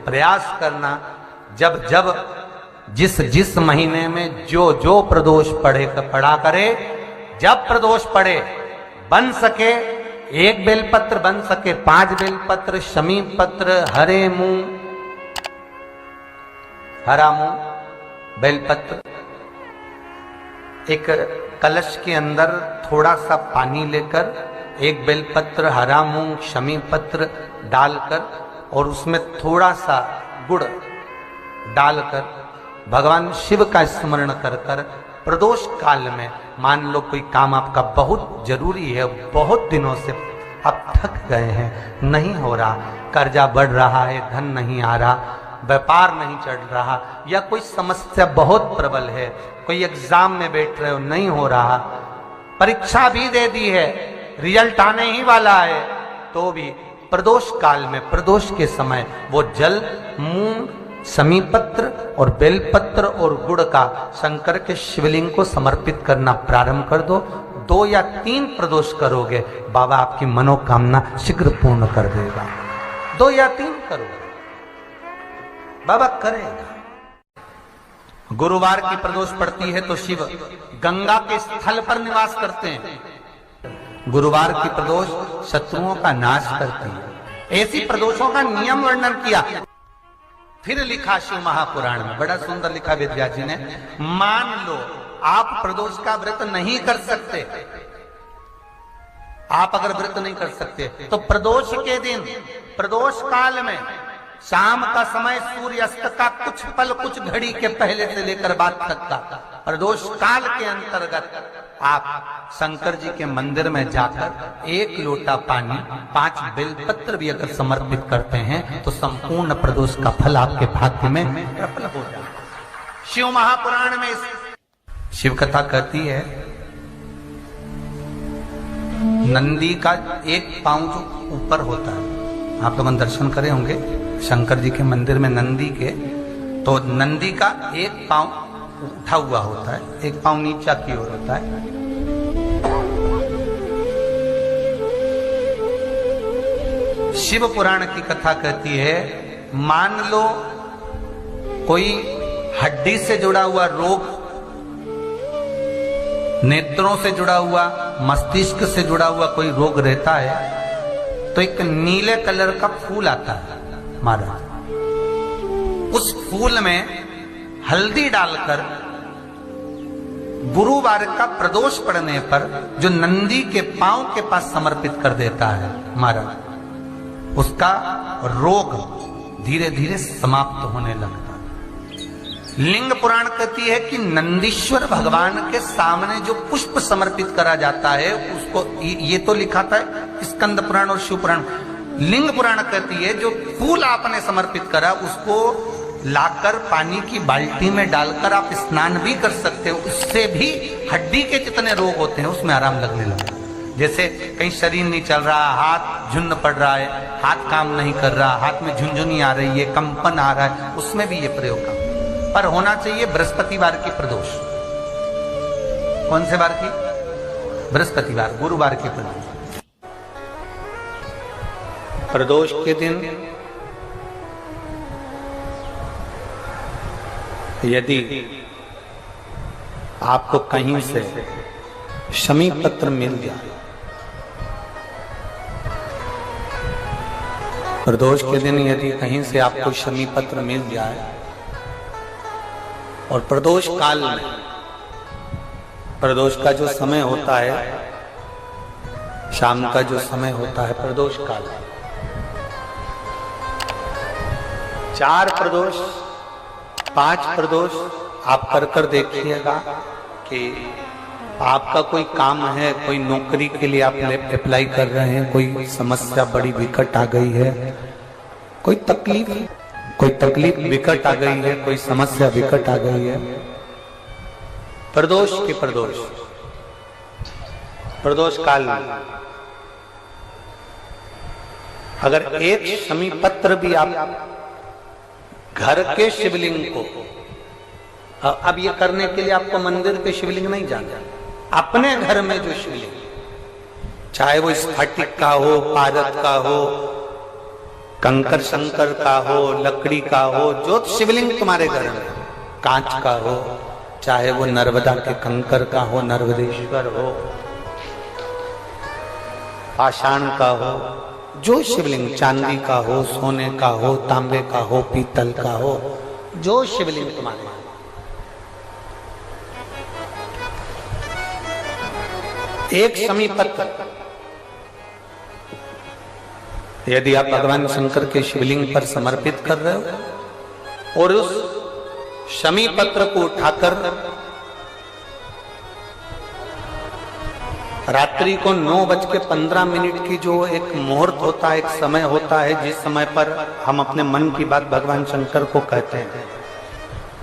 प्रयास करना, जब जब जिस जिस महीने में जो जो प्रदोष पड़ा करे, जब प्रदोष पड़े बन सके 1 बेलपत्र, बन सके 5 बेलपत्र, शमी पत्र, हरे मूंग, हरा मूंग, बेलपत्र, एक कलश के अंदर थोड़ा सा पानी लेकर 1 बेलपत्र, हरा मूंग, शमी पत्र डालकर और उसमें थोड़ा सा गुड़ डालकर भगवान शिव का स्मरण कर कर प्रदोष काल में, मान लो कोई काम आपका बहुत जरूरी है, बहुत दिनों से आप थक गए हैं, नहीं हो रहा, कर्जा बढ़ रहा है, धन नहीं आ रहा, व्यापार नहीं चढ़ रहा, या कोई समस्या बहुत प्रबल है, कोई एग्जाम में बैठ रहे हो नहीं हो रहा, परीक्षा भी दे दी है, रिजल्ट आने ही वाला है, तो भी प्रदोष काल में, प्रदोष के समय वो जल, मूंग, शमी पत्र और बेलपत्र और गुड़ का शंकर के शिवलिंग को समर्पित करना प्रारंभ कर दो। 2 या 3 प्रदोष करोगे, बाबा आपकी मनोकामना शीघ्र पूर्ण कर देगा। 2 या 3 करोगे, बाबा करेगा। गुरुवार की प्रदोष पड़ती है तो शिव गंगा के स्थल पर निवास करते हैं। गुरुवार की प्रदोष शत्रुओं का नाश करती है। ऐसी प्रदोषों का नियम वर्णन किया, फिर लिखा शिव महापुराण में, बड़ा सुंदर लिखा वेदव्यास जी ने। मान लो आप प्रदोष का व्रत नहीं कर सकते, आप अगर व्रत नहीं कर सकते तो प्रदोष के दिन, प्रदोष काल में शाम का समय सूर्यास्त का कुछ पल, कुछ घड़ी के पहले से लेकर बाद तक का प्रदोष काल के अंतर्गत आप शंकर जी के मंदिर में जाकर 1 लोटा पानी, 5 बेलपत्र भी अगर समर्पित करते हैं तो संपूर्ण प्रदोष का फल आपके भाग्य में प्रबल हो जाए। शिव महापुराण में शिव कथा कहती है, नंदी का 1 पांव जो ऊपर होता है, आप लोग दर्शन करे होंगे शंकर जी के मंदिर में नंदी के, तो नंदी का 1 पांव उठा हुआ होता है, 1 पांव नीचा की ओर होता है। शिव पुराण की कथा कहती है, मान लो कोई हड्डी से जुड़ा हुआ रोग, नेत्रों से जुड़ा हुआ, मस्तिष्क से जुड़ा हुआ कोई रोग रहता है, तो एक नीले कलर का फूल आता है महाराज, उस फूल में हल्दी डालकर गुरुवार का प्रदोष पड़ने पर जो नंदी के पांव के पास समर्पित कर देता है महाराज, उसका रोग धीरे धीरे समाप्त होने लगता है। लिंग पुराण कहती है कि नंदीश्वर भगवान के सामने जो पुष्प समर्पित करा जाता है उसको, ये तो लिखा था स्कंद पुराण और शिव पुराण, लिंग पुराण कहती है जो फूल आपने समर्पित करा उसको लाकर पानी की बाल्टी में डालकर आप स्नान भी कर सकते हो, उससे भी हड्डी के जितने रोग होते हैं उसमें आराम लगने लगता है। जैसे कहीं शरीर नहीं चल रहा, हाथ झुन्न पड़ रहा है, हाथ काम नहीं कर रहा, हाथ में झुनझुनी आ रही है, कंपन आ रहा है, उसमें भी ये प्रयोग का पर होना चाहिए बृहस्पतिवार की प्रदोष। कौन से बार की? बृहस्पतिवार, गुरुवार की प्रदोष। प्रदोष के दिन यदि आपको कहीं से शमी पत्र मिल जाए, प्रदोष के दिन यदि कहीं से आपको शमी पत्र मिल जाए और प्रदोष काल में, प्रदोष का जो समय होता है, शाम का जो समय होता है प्रदोष काल, 4 प्रदोष 5 प्रदोष आप कर कर देखिएगा कि आपका कोई काम है, कोई नौकरी के लिए आप अप्लाई कर रहे हैं, कोई समस्या बड़ी विकट आ गई है, कोई तकलीफ विकट आ गई है, कोई समस्या विकट आ गई है, प्रदोष के प्रदोष काल में अगर एक शमी पत्र भी आप घर के शिवलिंग को, अब ये करने के लिए आपको मंदिर के शिवलिंग नहीं जाना, अपने घर में जो शिवलिंग, चाहे वो स्फटिक का हो, पारद का हो, कंकर शंकर का हो, लकड़ी का हो, जो शिवलिंग तुम्हारे घर में, कांच का हो, चाहे वो नर्मदा के कंकर का हो, नर्मदेश्वर हो, पाषाण का हो, जो शिवलिंग, चांदी का हो, सोने का हो, तांबे का हो, पीतल का हो, जो शिवलिंग तुम्हारे, एक समीपत्र, यदि आप भगवान शंकर के शिवलिंग पर समर्पित कर रहे हो और उस शमी पत्र को उठाकर रात्रि को 9:15 की जो एक मुहूर्त होता है, एक समय होता है, जिस समय पर हम अपने मन की बात भगवान शंकर को कहते हैं,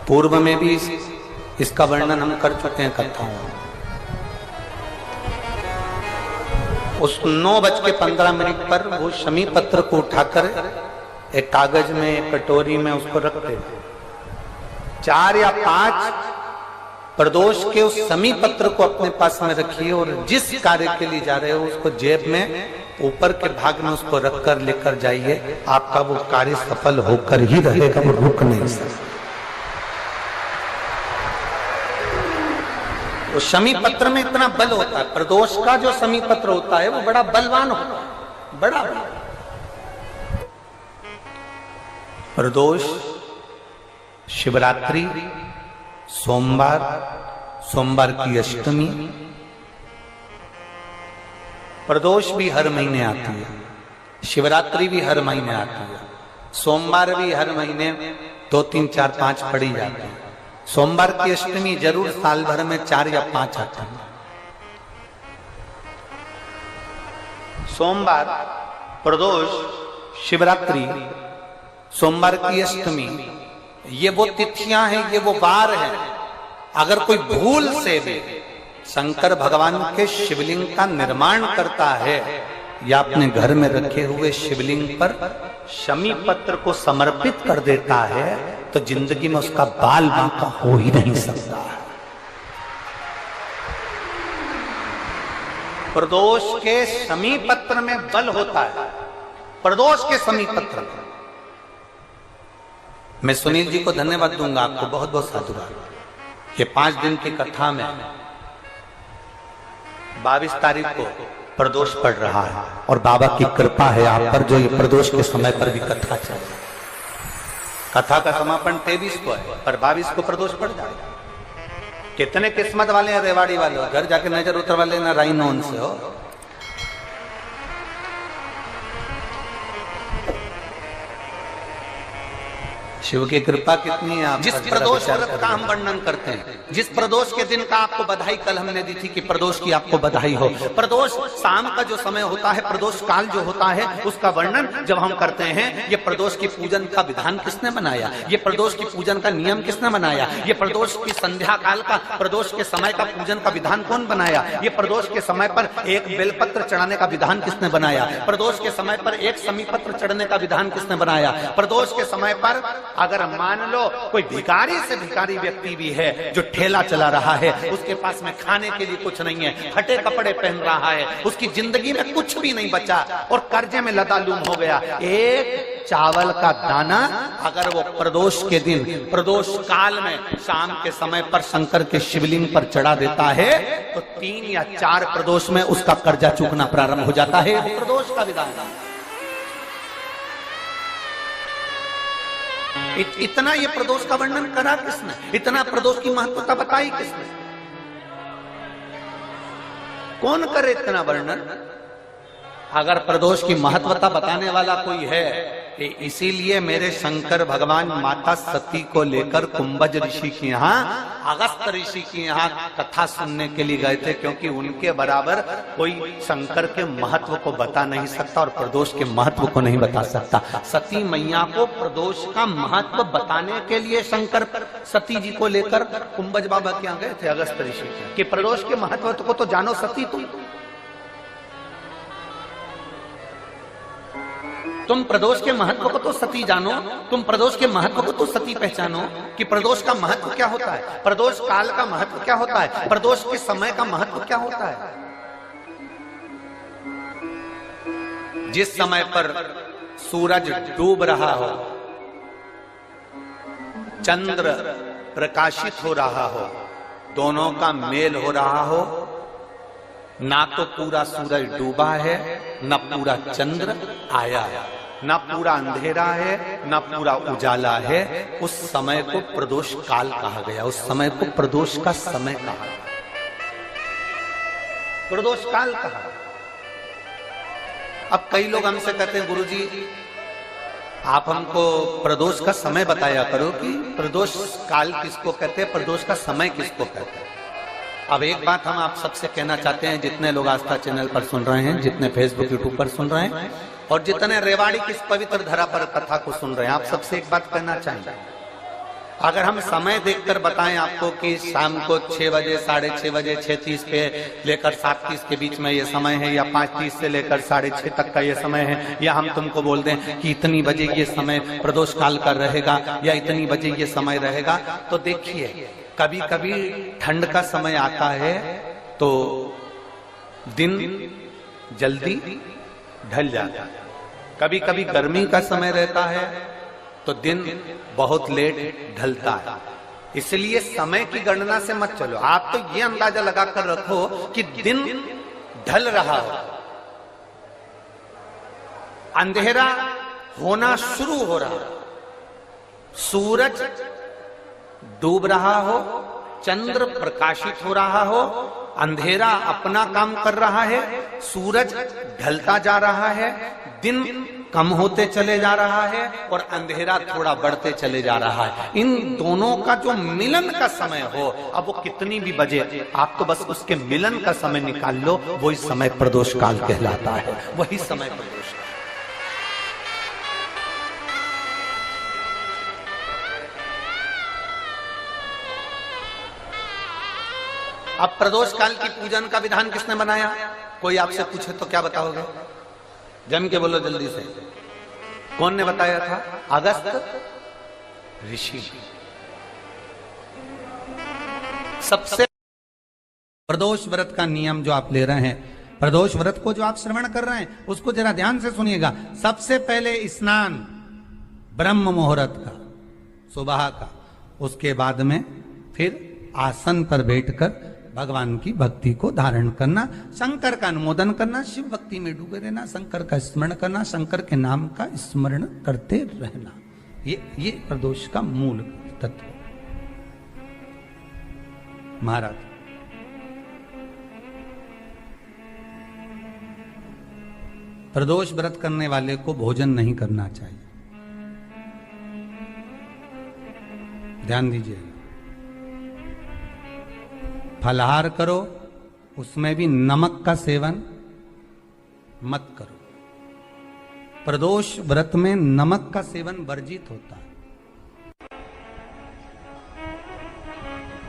पूर्व में भी इसका वर्णन हम कर चुके हैं कथाओं में। उस 9:15 पर वो शमी पत्र को उठाकर एक कागज में, एक कटोरी में उसको रखते हैं। 4 या 5 प्रदोष के उस शमी पत्र को अपने पास में रखिए और जिस कार्य के लिए जा रहे हो उसको जेब में ऊपर के भाग में उसको रखकर लेकर जाइए। आपका वो कार्य सफल होकर ही रहेगा, वो रुक नहीं सकता। तो शमी पत्र में इतना बल होता है, प्रदोष का जो शमी पत्र होता है वो बड़ा बलवान होता है, बड़ा प्रदोष, शिवरात्रि, सोमवार, सोमवार की अष्टमी, प्रदोष भी हर महीने आती है, शिवरात्रि भी हर महीने आती है, सोमवार भी हर महीने 2, 3, 4, 5 पड़ी जाती है। सोमवार की अष्टमी जरूर साल भर में 4 या 5 आती है। सोमवार, प्रदोष, शिवरात्रि, सोमवार की अष्टमी, ये वो तिथियां हैं, ये वो वार हैं। अगर कोई भूल से भी शंकर भगवान के शिवलिंग का निर्माण करता है या अपने घर में रखे हुए शिवलिंग पर शमी पत्र को समर्पित कर देता है तो जिंदगी में उसका बाल बांका हो ही नहीं सकता। प्रदोष के शमी पत्र में बल होता है, प्रदोष के शमी पत्र में। मैं सुनील जी को धन्यवाद दूंगा, आपको बहुत बहुत साधुवाद। ये 5 दिन की कथा में 22 तारीख को प्रदोष पड़ रहा है और बाबा की कृपा है आप पर, जो ये प्रदोष के समय पर भी कथा चल रही है। कथा का समापन 23 को है पर 22 को प्रदोष पड़ जाएगा। कितने किस्मत वाले हैं रेवाड़ी वाले, घर जाके नजर उतर वाले ना राइनो उनसे हो। शिव की कृपा कितनी है। जिस प्रदोष व्रत का हम वर्णन करते हैं, जिस प्रदोष के दिन का आपको बधाई कल हमने दी थी कि प्रदोष की आपको बधाई हो, प्रदोष शाम का जो समय होता है, प्रदोष काल जो होता है, उसका वर्णन जब हम करते हैं, ये प्रदोष की पूजन का विधान किसने बनाया, ये प्रदोष की पूजन का नियम किसने बनाया, ये प्रदोष की संध्या काल का, प्रदोष के समय का पूजन का विधान कौन बनाया, ये प्रदोष के समय पर एक बेलपत्र चढ़ाने का विधान किसने बनाया, प्रदोष के समय पर एक समीपत्र चढ़ने का विधान किसने बनाया, प्रदोष के समय पर अगर मान लो कोई भिखारी से भिखारी व्यक्ति भी है जो ठेला चला रहा है, उसके पास में खाने के लिए कुछ नहीं है, फटे कपड़े पहन रहा है, उसकी जिंदगी में कुछ भी नहीं बचा और कर्जे में लदालूम हो गया, एक चावल का दाना अगर वो प्रदोष के दिन, प्रदोष काल में शाम के समय पर शंकर के शिवलिंग पर चढ़ा देता है तो 3 या 4 प्रदोष में उसका कर्जा चूकना प्रारंभ हो जाता है। प्रदोष का विधान इतना ये प्रदोष का वर्णन करा किसने, इतना प्रदोष की महत्वता बताई किसने, कौन करे इतना वर्णन। अगर प्रदोष की महत्वता बताने वाला कोई है, इसीलिए मेरे शंकर भगवान माता सती को लेकर कुंभज ऋषि के यहाँ, अगस्त ऋषि के यहाँ कथा सुनने के लिए गए थे, क्योंकि उनके बराबर कोई शंकर के महत्व को बता नहीं सकता और प्रदोष के महत्व को नहीं बता सकता। सती मैया को प्रदोष का महत्व बताने के लिए शंकर सती जी को लेकर कुंभज बाबा के यहाँ गए थे, अगस्त ऋषि, कि प्रदोष के महत्व को तो जानो सती, तुम प्रदोष के महत्व को तो सती जानो, तुम प्रदोष के महत्व को तो सती पहचानो कि प्रदोष का महत्व क्या होता है, प्रदोष काल का महत्व क्या होता है, प्रदोष के समय का महत्व क्या होता है। जिस समय पर सूरज डूब रहा हो, चंद्र प्रकाशित हो रहा हो, दोनों का मेल हो रहा हो, ना तो पूरा सूरज डूबा है, ना पूरा चंद्र आया है, ना पूरा अंधेरा है, ना पूरा उजाला है, उस समय को प्रदोष काल कहा गया। उस समय को प्रदोष का समय कहा, प्रदोष काल कहा। अब कई लोग हमसे कहते हैं, गुरुजी आप हमको प्रदोष का समय बताया करो कि प्रदोष काल किसको कहते हैं, प्रदोष का समय किसको कहते हैं। अब एक बात हम आप सबसे कहना चाहते हैं, जितने लोग आस्था चैनल पर सुन रहे हैं, जितने फेसबुक यूट्यूब पर सुन रहे हैं, और जितने रेवाड़ी की इस पवित्र धरा पर कथा को सुन रहे हैं, आप सबसे एक बात कहना चाहेंगे, अगर हम समय देखकर बताएं आपको कि शाम को 6 बजे, 6:30 बजे, 6:30 पे लेकर 7:30 के बीच में ये समय है, या 5:30 से लेकर 6:30 तक का ये समय है, या हम तुमको बोल दें कि इतनी बजे ये समय प्रदोष काल का रहेगा, या इतनी बजे ये समय रहेगा, तो देखिए कभी कभी ठंड का समय आता है तो दिन जल्दी ढल जाता है, कभी कभी गर्मी का समय रहता है तो दिन बहुत लेट ढलता है। इसलिए समय की गणना से मत चलो, आप तो ये अंदाजा लगाकर रखो कि दिन ढल रहा हो, अंधेरा होना शुरू हो रहा हो, सूरज डूब रहा हो, चंद्र प्रकाशित हो रहा हो, अंधेरा अपना काम कर रहा है, सूरज ढलता जा रहा है, दिन कम होते चले जा रहा है और अंधेरा थोड़ा बढ़ते चले जा रहा है। इन दोनों का जो मिलन का समय हो, अब वो कितनी भी बजे, आप तो बस उसके मिलन का समय निकाल लो, वही समय प्रदोष काल कहलाता है, वही समय प्रदोष काल। अब प्रदोष काल की पूजन का विधान किसने बनाया? कोई आपसे पूछे तो क्या बताओगे? जम के बोलो जल्दी से, कौन ने बताया था? अगस्त ऋषि। सबसे प्रदोष व्रत का नियम जो आप ले रहे हैं, प्रदोष व्रत को जो आप श्रवण कर रहे हैं, उसको जरा ध्यान से सुनिएगा। सबसे पहले स्नान ब्रह्म मुहूर्त का, सुबह का, उसके बाद में फिर आसन पर बैठकर भगवान की भक्ति को धारण करना, शंकर का अनुमोदन करना, शिव भक्ति में डूबे रहना, शंकर का स्मरण करना, शंकर के नाम का स्मरण करते रहना, ये प्रदोष का मूल तत्व। महाराज प्रदोष व्रत करने वाले को भोजन नहीं करना चाहिए, ध्यान दीजिए। फलाहार करो, उसमें भी नमक का सेवन मत करो। प्रदोष व्रत में नमक का सेवन वर्जित होता है।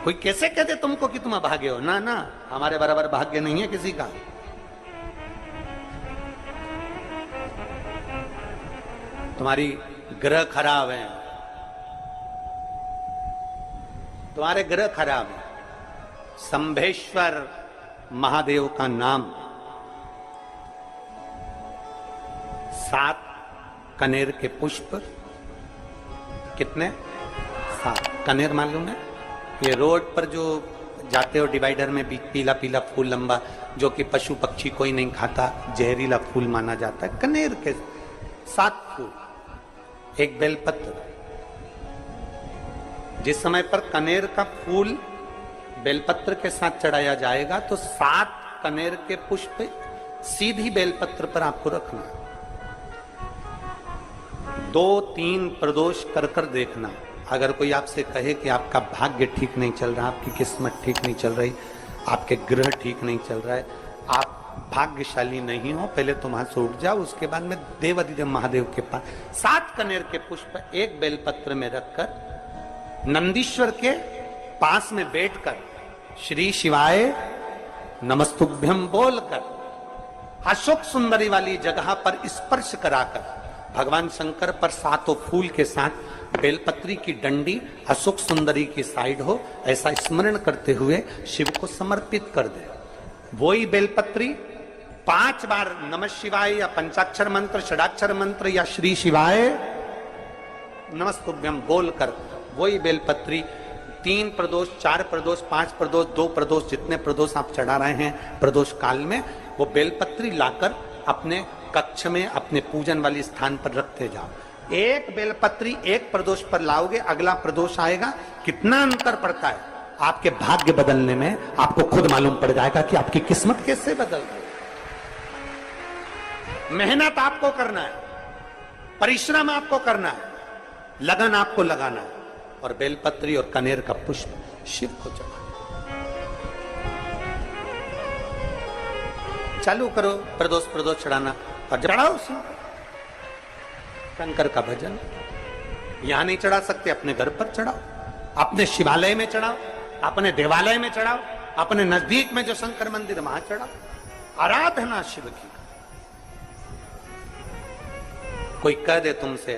कोई कैसे कहते तुमको कि तुम अभागे हो? ना ना, हमारे बराबर भाग्य नहीं है किसी का। तुम्हारी ग्रह खराब है, तुम्हारे ग्रह खराब है। संभेश्वर महादेव का नाम 7 कनेर के पुष्प, कितने? 7 कनेर मालूम है? ये रोड पर जो जाते हो डिवाइडर में पीला पीला फूल लंबा, जो कि पशु पक्षी कोई नहीं खाता, जहरीला फूल माना जाता है। कनेर के 7 फूल, एक बेलपत्र। जिस समय पर कनेर का फूल बेलपत्र के साथ चढ़ाया जाएगा तो 7 कनेर के पुष्प सीधी बेलपत्र पर आपको रखना। 2-3 प्रदोष कर कर देखना। अगर कोई आपसे कहे कि आपका भाग्य ठीक नहीं चल रहा, आपकी किस्मत ठीक नहीं चल रही, आपके ग्रह ठीक नहीं चल रहा है, आप भाग्यशाली नहीं हो, पहले तुम वहां से उठ जाओ, उसके बाद में देवाधिदेव महादेव के पास 7 कनेर के पुष्प एक बेलपत्र में रखकर नंदीश्वर के पास में बैठकर श्री शिवाय नमस्तुभ्यम बोलकर अशोक सुंदरी वाली जगह पर स्पर्श कराकर भगवान शंकर पर 7 फूल के साथ बेलपत्री की डंडी अशोक सुंदरी की साइड हो, ऐसा स्मरण करते हुए शिव को समर्पित कर दे। वही बेलपत्री 5 बार नमः शिवाय या पंचाक्षर मंत्र, षडाक्षर मंत्र या श्री शिवाय नमस्तुभ्यम बोलकर वही बेलपत्री 3 प्रदोष, 4 प्रदोष, 5 प्रदोष, 2 प्रदोष, जितने प्रदोष आप चढ़ा रहे हैं प्रदोष काल में, वो बेलपत्री लाकर अपने कक्ष में अपने पूजन वाले स्थान पर रखते जाओ। एक बेलपत्री एक प्रदोष पर लाओगे, अगला प्रदोष आएगा, कितना अंतर पड़ता है आपके भाग्य बदलने में, आपको खुद मालूम पड़ जाएगा कि आपकी किस्मत कैसे बदल गई। मेहनत आपको करना है, परिश्रम आपको करना है, लगन आपको लगाना है, और बेलपत्री और कनेर का पुष्प शिव को चढ़ाना। चालू करो प्रदोष प्रदोष चढ़ाना और चढ़ाओ शंकर का भजन। यहां नहीं चढ़ा सकते, अपने घर पर चढ़ाओ, अपने शिवालय में चढ़ाओ, अपने देवालय में चढ़ाओ, अपने नजदीक में जो शंकर मंदिर वहां चढ़ाओ। आराधना शिव की। कोई कह दे तुमसे